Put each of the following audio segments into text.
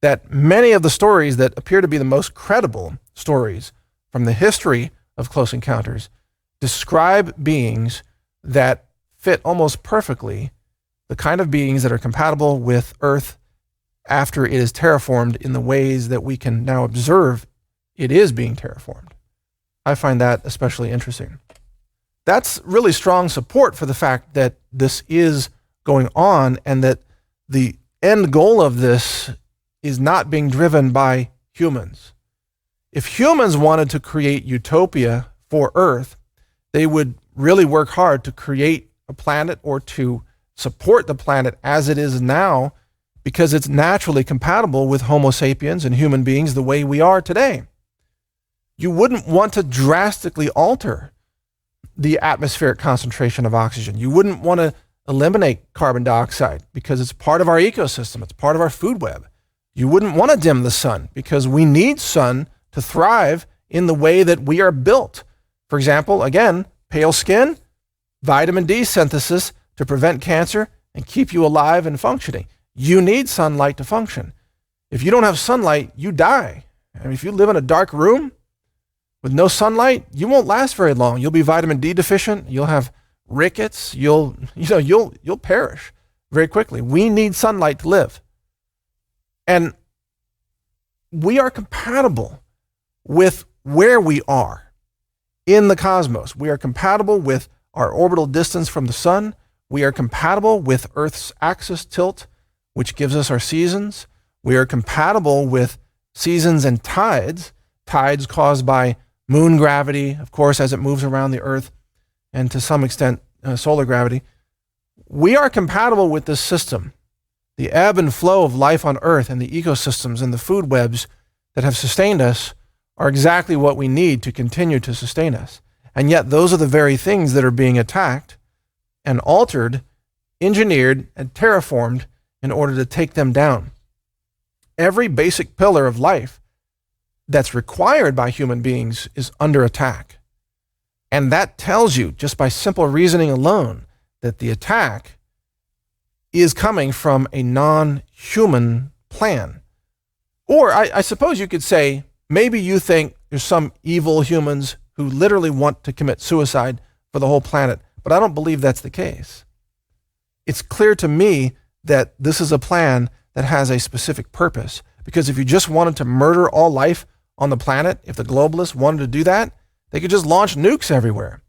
that many of the stories that appear to be the most credible stories from the history of close encounters describe beings that fit almost perfectly the kind of beings that are compatible with Earth after it is terraformed in the ways that we can now observe it is being terraformed. I find that especially interesting. That's really strong support for the fact that this is going on and that the end goal of this is not being driven by humans. If humans wanted to create utopia for Earth, they would really work hard to create a planet or to support the planet as it is now, because it's naturally compatible with Homo sapiens and human beings the way we are today. You wouldn't want to drastically alter the atmospheric concentration of oxygen. You wouldn't want to eliminate carbon dioxide because it's part of our ecosystem. It's part of our food web. You wouldn't want to dim the sun because we need sun to thrive in the way that we are built. For example, again, pale skin, vitamin D synthesis to prevent cancer and keep you alive and functioning. You need sunlight to function. If you don't have sunlight, you die. I mean, if you live in a dark room with no sunlight, you won't last very long. You'll be vitamin D deficient. You'll have rickets. You'll perish very quickly. We need sunlight to live. And we are compatible with where we are in the cosmos. We are compatible with our orbital distance from the sun. We are compatible with Earth's axis tilt, which gives us our seasons. We are compatible with seasons and tides caused by moon gravity, of course, as it moves around the Earth, and to some extent, solar gravity. We are compatible with this system. The ebb and flow of life on Earth and the ecosystems and the food webs that have sustained us are exactly what we need to continue to sustain us. And yet those are the very things that are being attacked and altered, engineered, and terraformed in order to take them down. Every basic pillar of life that's required by human beings is under attack. And that tells you, just by simple reasoning alone, that the attack is coming from a non-human plan. Or I suppose you could say, maybe you think there's some evil humans who literally want to commit suicide for the whole planet, but I don't believe that's the case. It's clear to me that this is a plan that has a specific purpose, because if you just wanted to murder all life on the planet, if the globalists wanted to do that, they could just launch nukes everywhere.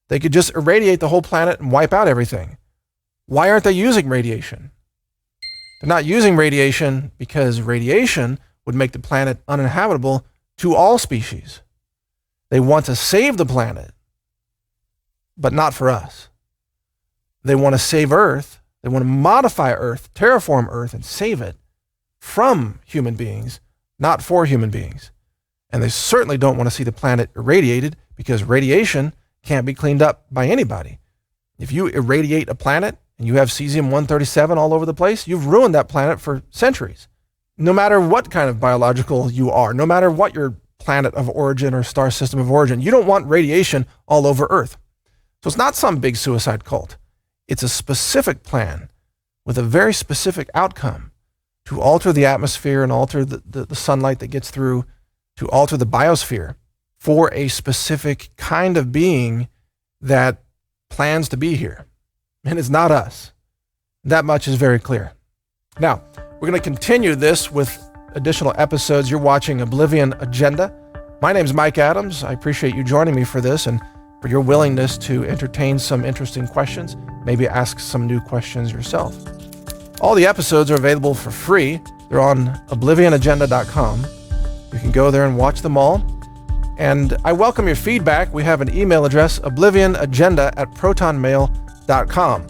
They could just irradiate the whole planet and wipe out everything. Why aren't they using radiation? They're not using radiation because radiation would make the planet uninhabitable to all species. They want to save the planet, but not for us. They want to save Earth. They want to modify Earth, terraform Earth, and save it from human beings, not for human beings. And they certainly don't want to see the planet irradiated, because radiation can't be cleaned up by anybody. If you irradiate a planet and you have cesium-137 all over the place, you've ruined that planet for centuries. No matter what kind of biological you are, no matter what your planet of origin or star system of origin, you don't want radiation all over Earth. So it's not some big suicide cult. It's a specific plan with a very specific outcome to alter the atmosphere and alter the sunlight that gets through, to alter the biosphere for a specific kind of being that plans to be here. And it's not us. That much is very clear. Now, we're going to continue this with additional episodes. You're watching Oblivion Agenda. My name's Mike Adams. I appreciate you joining me for this and for your willingness to entertain some interesting questions, maybe ask some new questions yourself. All the episodes are available for free. They're on oblivionagenda.com. You can go there and watch them all. And I welcome your feedback. We have an email address, oblivionagenda@protonmail.com.